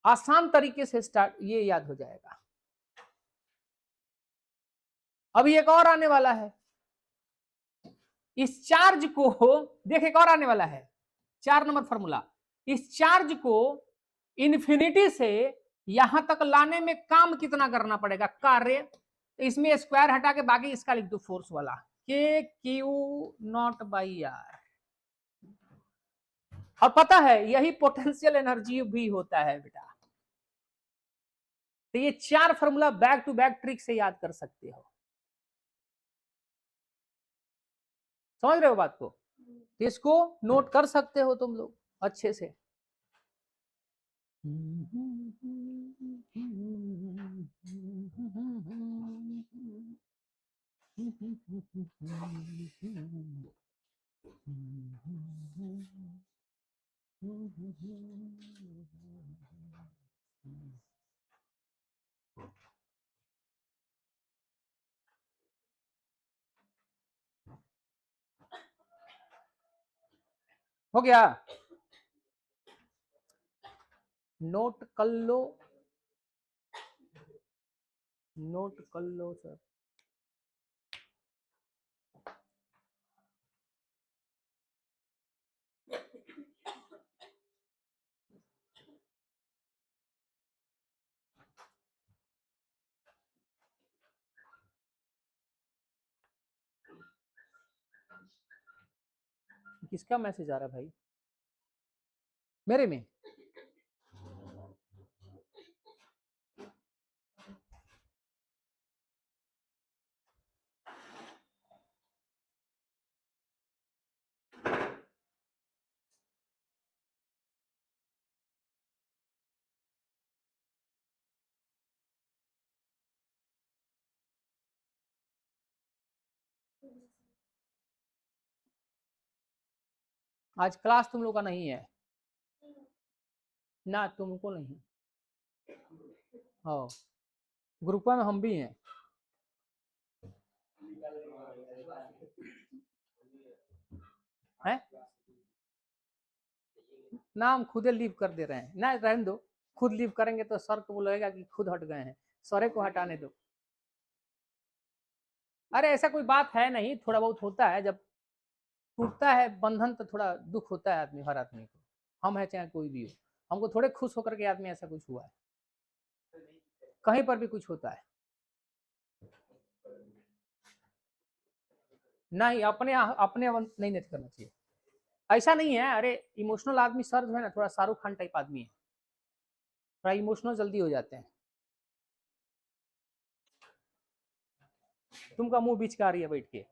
आसान तरीके से स्टार्ट ये याद हो जाएगा। अभी एक और आने वाला है, इस चार्ज को देख, एक और आने वाला है 4 नंबर फॉर्मूला। इस चार्ज को इन्फिनिटी से यहां तक लाने में काम कितना करना पड़ेगा, कार्य, इसमें स्क्वायर हटा के बाकी इसका लिख दो फोर्स वाला, के क्यू नॉट बाई आर। और पता है यही पोटेंशियल एनर्जी भी होता है बेटा। तो ये 4 formula back to back trick से याद कर सकते हो, समझ रहे हो बात को, तो इसको नोट कर सकते हो तुम लोग अच्छे से। हो गया, नोट कर लो, नोट कर लो सर। किसका मैसेज आ रहा है भाई मेरे में, आज क्लास तुम लोग का नहीं है ना, तुमको नहीं। हाँ, ग्रुप में हम भी हैं। हैं ना, हम खुद लीव कर दे रहे हैं ना, रहने दो। खुद लीव करेंगे तो सर को बोलेगा कि खुद हट गए हैं, सरे को हटाने दो। अरे ऐसा कोई बात है नहीं, थोड़ा बहुत होता है, जब टूटता है बंधन तो थोड़ा दुख होता है आदमी, हर आदमी को, हम है चाहे कोई भी हो। हमको थोड़े खुश होकर के आदमी ऐसा कुछ हुआ है, कहीं पर भी कुछ होता है नहीं, अपने अपने नहीं नहीं करना चाहिए, ऐसा नहीं है। अरे इमोशनल आदमी सर जो है ना, थोड़ा शाहरुख खान टाइप आदमी है, थोड़ा इमोशनल जल्दी हो जाते हैं। तुमका मुंह बीच का आ रही है बैठ के,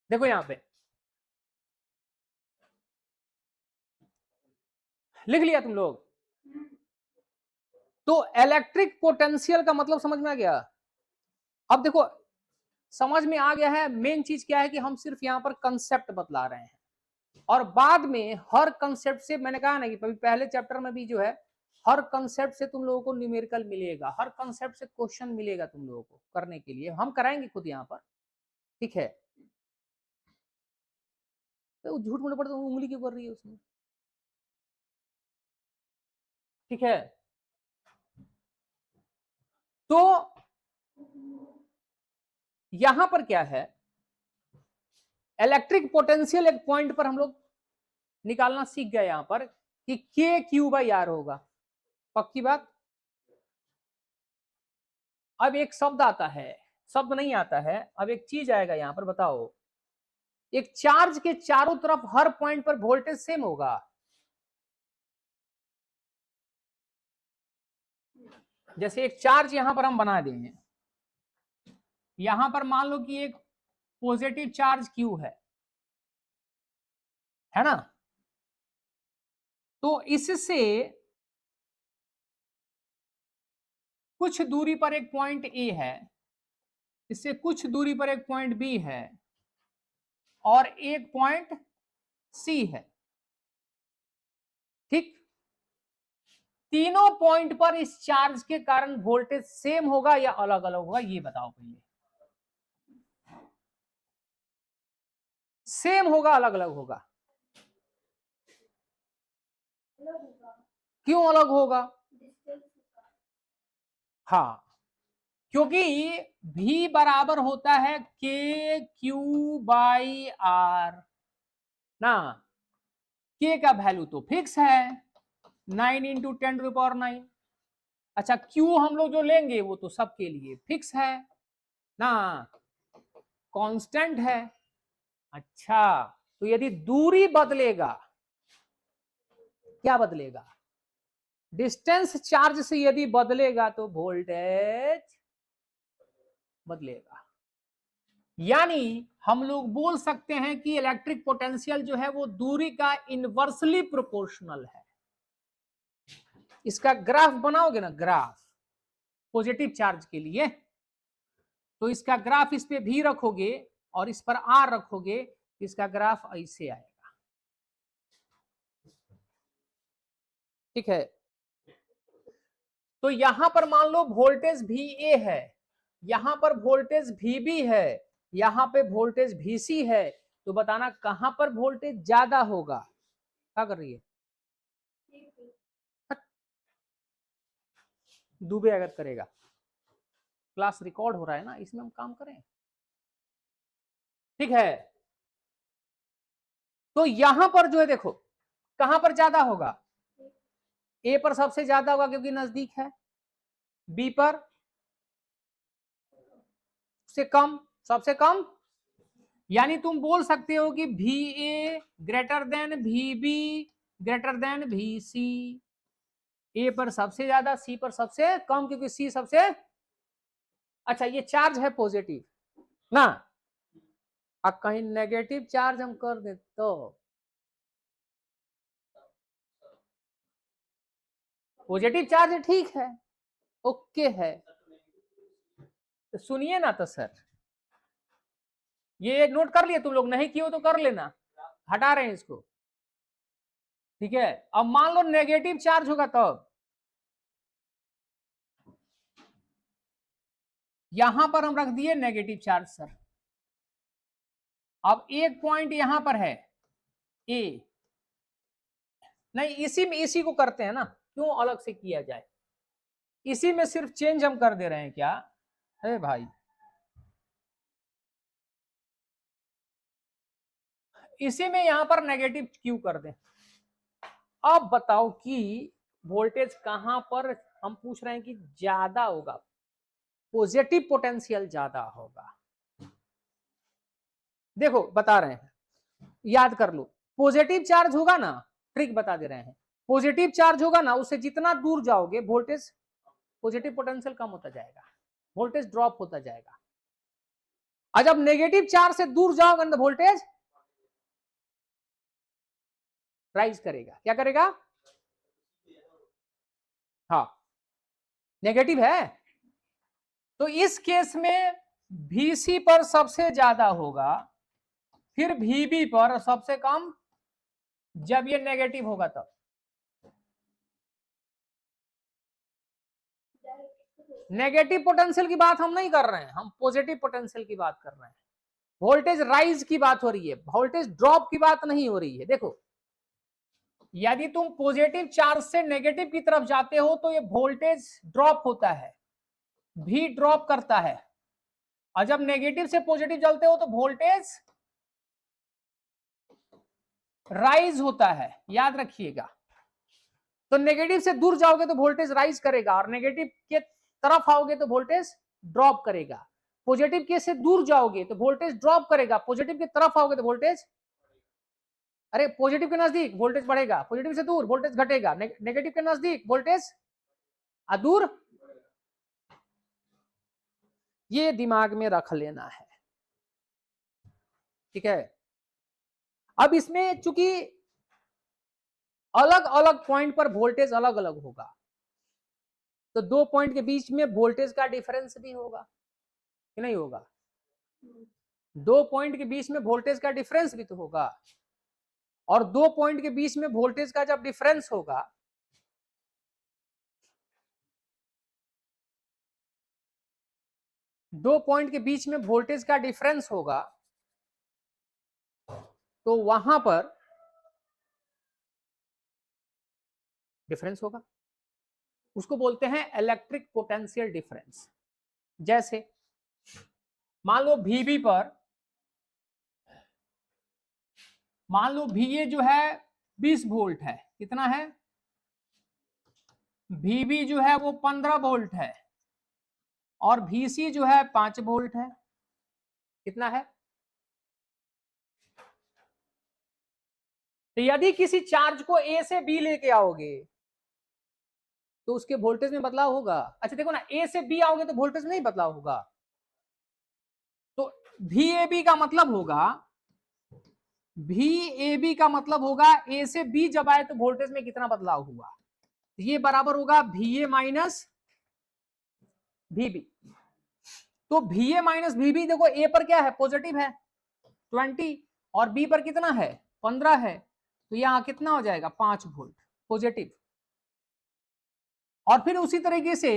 देखो यहाँ पे लिख लिया तुम लोग। तो इलेक्ट्रिक पोटेंशियल का मतलब समझ में आ गया। अब देखो समझ में आ गया है, मेन चीज क्या है कि हम सिर्फ यहां पर कंसेप्ट बतला रहे हैं, और बाद में हर कंसेप्ट से, मैंने कहा ना कि पहले चैप्टर में भी जो है, हर कंसेप्ट से तुम लोगों को न्यूमेरिकल मिलेगा, हर कंसेप्ट से क्वेश्चन मिलेगा तुम लोगों को करने के लिए, हम कराएंगे खुद यहाँ पर, ठीक है। तो झूठ बोलने पड़ता, उंगली क्यों कर रही है उसमें, ठीक है। तो यहां पर क्या है, इलेक्ट्रिक पोटेंशियल एक पॉइंट पर हम लोग निकालना सीख गए यहां पर कि के क्यू बाई आर होगा, पक्की बात। अब एक शब्द आता है, शब्द नहीं आता है, अब एक चीज आएगा यहां पर, बताओ। एक चार्ज के चारों तरफ हर पॉइंट पर वोल्टेज सेम होगा। जैसे एक चार्ज यहां पर हम बना देंगे, यहां पर मान लो कि एक पॉजिटिव चार्ज क्यू है ना। तो इससे कुछ दूरी पर एक पॉइंट ए है, इससे कुछ दूरी पर एक पॉइंट बी है, और एक पॉइंट सी है, ठीक। तीनों पॉइंट पर इस चार्ज के कारण वोल्टेज सेम होगा या अलग अलग होगा, ये बताओ पहले। सेम होगा अलग अलग होगा? क्यों अलग होगा? हाँ, क्योंकि V बराबर होता है के क्यू बाई आर ना। के का वैल्यू तो फिक्स है 9 इंटू 10⁹। अच्छा, क्यू हम लोग जो लेंगे वो तो सबके लिए फिक्स है ना, कांस्टेंट है। अच्छा, तो यदि दूरी बदलेगा, क्या बदलेगा? डिस्टेंस चार्ज से यदि बदलेगा तो वोल्टेज बदलेगा। यानी हम लोग बोल सकते हैं कि इलेक्ट्रिक पोटेंशियल जो है वो दूरी का इनवर्सली प्रोपोर्शनल है। इसका ग्राफ बनाओगे ना, ग्राफ पॉजिटिव चार्ज के लिए, तो इसका ग्राफ इस पे भी रखोगे और इस पर आर रखोगे, इसका ग्राफ ऐसे आएगा, ठीक है। तो यहां पर मान लो वोल्टेज भी ए है, यहां पर वोल्टेज भी बी है, यहां पे वोल्टेज भी सी है, तो बताना कहां पर वोल्टेज ज्यादा होगा। क्या कर रही है? दुबे अगर करेगा, क्लास रिकॉर्ड हो रहा है ना, इसमें हम काम करें, ठीक है। तो यहां पर जो है देखो, कहां पर ज्यादा होगा? ए पर सबसे ज्यादा होगा क्योंकि नजदीक है, बी पर से कम, सबसे कम। यानी तुम बोल सकते हो कि भी ए ग्रेटर देन भी बी ग्रेटर देन भी सी। ए पर सबसे ज्यादा, सी पर सबसे कम, क्योंकि सी सबसे, अच्छा ये चार्ज है पॉजिटिव ना, अब कहीं नेगेटिव चार्ज हम कर दे तो पॉजिटिव चार्ज ठीक है, ओके है। तो सुनिए ना तो सर, ये नोट कर लिए तुम लोग, नहीं किए हो तो कर लेना। हटा रहे हैं इसको, ठीक है। अब मान लो नेगेटिव चार्ज होगा तब, यहां पर हम रख दिए नेगेटिव चार्ज सर। अब एक पॉइंट यहां पर है ए, नहीं इसी में इसी को करते हैं ना, क्यों अलग से किया जाए, इसी में सिर्फ चेंज हम कर दे रहे हैं क्या है भाई। इसी में यहां पर नेगेटिव क्यू कर दें। अब बताओ कि वोल्टेज कहां पर हम पूछ रहे हैं कि ज्यादा होगा, पॉजिटिव पोटेंशियल ज्यादा होगा। देखो बता रहे हैं, याद कर लो, पॉजिटिव चार्ज होगा ना, ट्रिक बता दे रहे हैं, पॉजिटिव चार्ज होगा ना, उससे जितना दूर जाओगे वोल्टेज, पॉजिटिव पोटेंशियल कम होता जाएगा, वोल्टेज ड्रॉप होता जाएगा। और जब नेगेटिव चार्ज से दूर जाओगे तो वोल्टेज राइज करेगा। क्या करेगा? हाँ, नेगेटिव है तो इस केस में Vc पर सबसे ज्यादा होगा, फिर Vb पर सबसे कम, जब ये नेगेटिव होगा तब। नेगेटिव पोटेंशियल की बात हम नहीं कर रहे हैं, हम पॉजिटिव पोटेंशियल की बात कर रहे हैं। वोल्टेज राइज की बात हो रही है, वोल्टेज ड्रॉप की बात नहीं हो रही है। देखो, यदि तुम पॉजिटिव चार्ज से नेगेटिव की तरफ जाते हो तो ये वोल्टेज ड्रॉप होता है, भी ड्रॉप करता है, और जब नेगेटिव से पॉजिटिव चलते हो तो वोल्टेज राइज होता है, याद रखिएगा। तो नेगेटिव से दूर जाओगे तो वोल्टेज राइज करेगा, और नेगेटिव के तरफ आओगे तो वोल्टेज ड्रॉप करेगा। पॉजिटिव के से दूर जाओगे तो वोल्टेज ड्रॉप करेगा, पॉजिटिव की तरफ आओगे तो वोल्टेज, अरे पॉजिटिव के नजदीक वोल्टेज बढ़ेगा, पॉजिटिव से दूर वोल्टेज घटेगा, नेगेटिव के नजदीक वोल्टेज दूर। ये दिमाग में रख लेना है, ठीक है। अब इसमें चूंकि अलग अलग पॉइंट पर वोल्टेज अलग अलग होगा, तो दो पॉइंट के बीच में वोल्टेज का डिफरेंस भी होगा कि नहीं होगा? दो पॉइंट के बीच में वोल्टेज का डिफरेंस भी तो होगा, और दो पॉइंट के बीच में वोल्टेज का जब डिफरेंस होगा, दो पॉइंट के बीच में वोल्टेज का डिफरेंस होगा, तो वहां पर डिफरेंस होगा, उसको बोलते हैं इलेक्ट्रिक पोटेंशियल डिफरेंस। जैसे मान लो Vb पर, मान लो Va जो है 20 वोल्ट है, कितना है? Vb जो है वो 15 वोल्ट है, और Vc जो है 5 वोल्ट है, कितना है? तो यदि किसी चार्ज को A से B लेके आओगे तो उसके वोल्टेज में बदलाव होगा। अच्छा देखो ना, A से B आओगे तो वोल्टेज में नहीं बदलाव होगा, तो VAB का मतलब होगा, VAB का मतलब होगा A से B जब आए तो वोल्टेज में कितना बदलाव हुआ, ये बराबर होगा VA माइनस VB। तो VA माइनस VB, देखो A पर क्या है, पॉजिटिव है 20, और B पर कितना है 15 है, तो यहां कितना हो जाएगा 5 वोल्ट पॉजिटिव। और फिर उसी तरीके से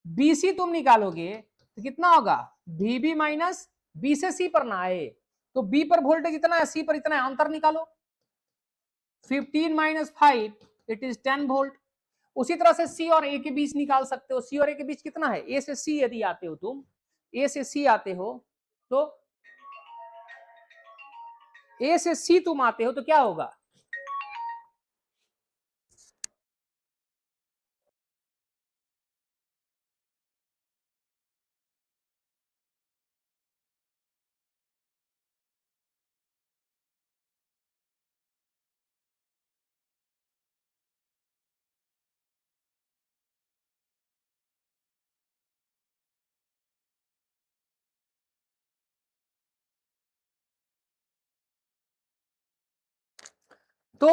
BC तुम निकालोगे तो कितना होगा, VB माइनस B से C पर ना आए, तो B पर वोल्टेज इतना है, C पर इतना है, अंतर निकालो, 15 माइनस 5 इट इज 10 वोल्ट। उसी तरह से C और A के बीच निकाल सकते हो, C और A के बीच कितना है, A से C यदि आते हो तुम, A से C आते हो तो A से C तुम आते हो तो क्या होगा, तो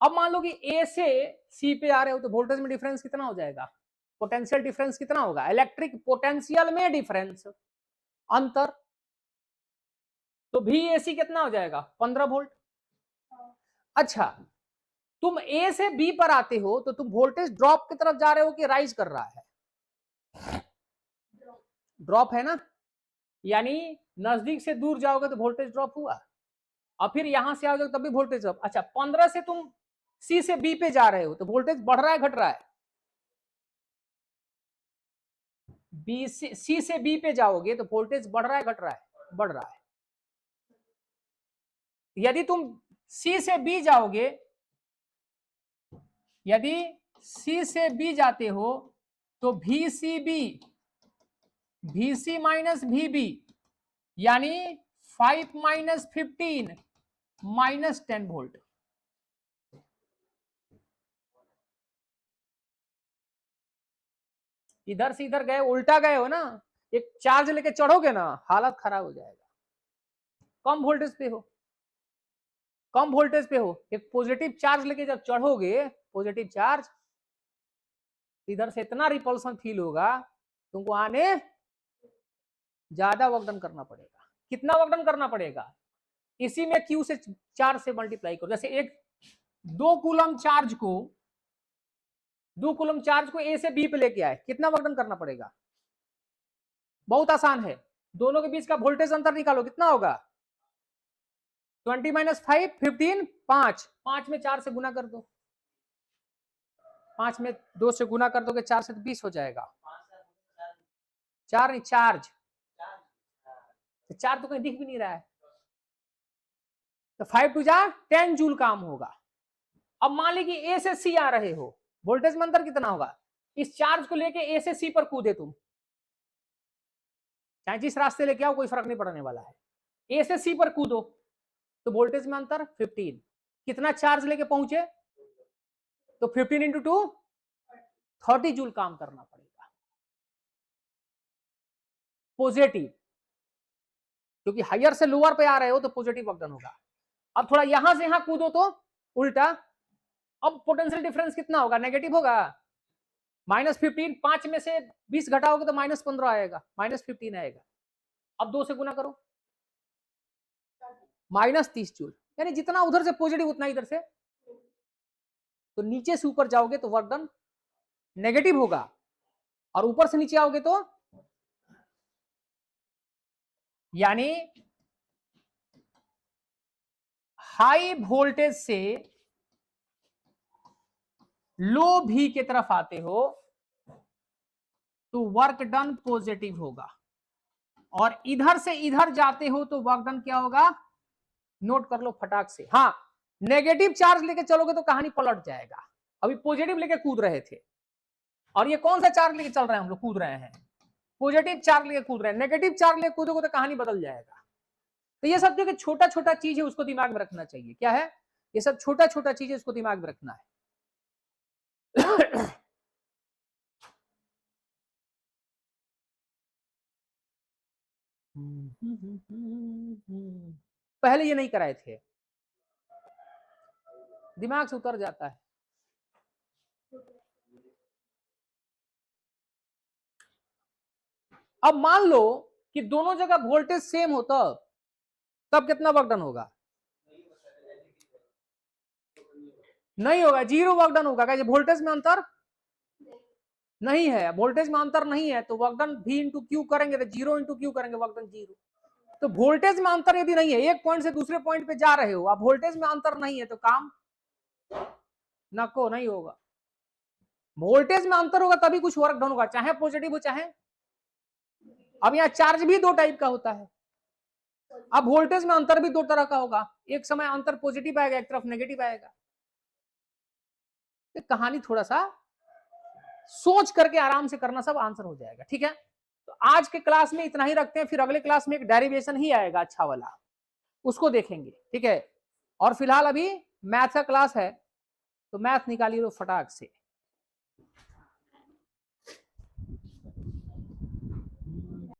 अब मान लो कि A से C पे आ रहे हो तो वोल्टेज में डिफरेंस कितना हो जाएगा, पोटेंशियल डिफरेंस कितना होगा, इलेक्ट्रिक पोटेंशियल में डिफरेंस, अंतर। तो VAC कितना हो जाएगा 15 वोल्ट। अच्छा, तुम A से B पर आते हो तो तुम वोल्टेज ड्रॉप की तरफ जा रहे हो कि राइज कर रहा है? ड्रॉप है ना, यानी नजदीक से दूर जाओगे तो वोल्टेज ड्रॉप हुआ, और फिर यहां से आओगे तब भी वोल्टेज ड्रॉप। अच्छा, 15 से तुम C से B पे जा रहे हो तो वोल्टेज बढ़ रहा है घट रहा है? C से B पे जाओगे तो वोल्टेज बढ़ रहा है घट रहा है? बढ़ रहा है। यदि तुम C से B जाओगे, यदि C से B जाते हो तो VC माइनस VB, यानी 5 माइनस 15 माइनस 10 वोल्ट। इधर से इधर गए, उल्टा गए हो ना, एक चार्ज लेके चढ़ोगे ना, हालत खराब हो जाएगा। कम वोल्टेज पे हो, कम वोल्टेज पे हो, एक पॉजिटिव चार्ज लेके जब चढ़ोगे, पॉजिटिव चार्ज, इधर से इतना रिपल्सन फील होगा, तुमको आने ज्यादा वर्क डन करना पड़ेगा। कितना वर्क डन करना पड़ेगा? इसी में Q से 4 से मल्टीप्लाई करो। जैसे एक 2 कूलम चार्ज को A से B पे लेके आए, कितना वर्क डन करना पड़ेगा? बहुत आसान है, दोनों के बीच का वोल्टेज अंतर निकालो, कितना होगा? 20 माइनस 5 15, 5 में 4 से गुना कर दो, 5 में 2 से गुना कर दोगे, 4 से तो 20 हो जाएगा। 4 नहीं, चार्ज, 4 तो कहीं दिख भी नहीं रहा है, तो 5 टू जा 10 जूल काम होगा। अब मान ली कि A से C आ रहे हो, वोल्टेज में अंतर कितना होगा? इस चार्ज को लेके A से C पर कूदे तुम, चाहे जिस रास्ते लेके आओ, कोई फर्क नहीं पड़ने वाला है। A से C पर कूदो तो वोल्टेज में अंतर 15, कितना चार्ज लेके पहुंचे? तो 15 इंटू 2 30 जूल काम करना पड़ेगा पॉजिटिव, क्योंकि हायर से लोअर पे आ रहे हो तो पॉजिटिव वर्क डन होगा। अब थोड़ा यहां से यहां कूदो तो उल्टा, अब पोटेंशियल डिफरेंस कितना होगा? नेगेटिव होगा, -15, 5 में से 20 घटाओगे तो -15 आएगा, -15 आएगा। अब 2 से गुना करो, -30 जूल, यानी जितना उधर से पॉजिटिव उतना इधर से, तो नीचे से ऊपर जाओगे तो वर्क डन नेगेटिव होगा, और ऊपर से नीचे आओगे तो, यानी हाई वोल्टेज से लो भी की तरफ आते हो तो वर्क डन पॉजिटिव होगा, और इधर से इधर जाते हो तो वर्क डन क्या होगा? नोट कर लो फटाक से। हाँ, नेगेटिव चार्ज लेके चलोगे तो कहानी पलट जाएगा। अभी पॉजिटिव लेके कूद रहे थे, और ये कौन सा चार्ज लेके चल रहे हैं? हम लोग कूद रहे हैं पॉजिटिव चार्ज लेके कूद रहे हैं। नेगेटिव चार्ज लेके कूदोगे तो कहानी बदल जाएगा। तो ये सब जो छोटा छोटा चीज है उसको दिमाग में रखना चाहिए। क्या है? ये सब छोटा छोटा चीज है, उसको दिमाग में रखना है। पहले ये नहीं कराए थे, दिमाग से उतर जाता है। अब मान लो कि दोनों जगह वोल्टेज सेम हो, तब कितना वर्क डन होगा? नहीं होगा, जीरो वर्क डन होगा। वोल्टेज में अंतर नहीं है, वोल्टेज में अंतर नहीं है, तो work done V into Q करेंगे तो 0 इंटू क्यू करेंगे, वर्क डन 0। तो वोल्टेज में अंतर यदि नहीं है, एक पॉइंट से दूसरे पॉइंट पे जा रहे हो, अब वोल्टेज में अंतर नहीं है तो काम नको नहीं होगा। वोल्टेज में अंतर होगा तभी कुछ वर्क डन होगा, चाहे पॉजिटिव हो चाहे। अब यहाँ चार्ज भी दो टाइप का होता है, अब वोल्टेज में अंतर भी दो तरह का होगा, एक समय अंतर पॉजिटिव आएगा, एक तरफ नेगेटिव आएगा। तो कहानी थोड़ा सा सोच करके आराम से करना, सब आंसर हो जाएगा। ठीक है, तो आज के क्लास में इतना ही रखते हैं, फिर अगले क्लास में एक डेरिवेशन ही आएगा अच्छा वाला, उसको देखेंगे। ठीक है, और फिलहाल अभी मैथ का क्लास है, तो मैथ निकालिए फटाक से।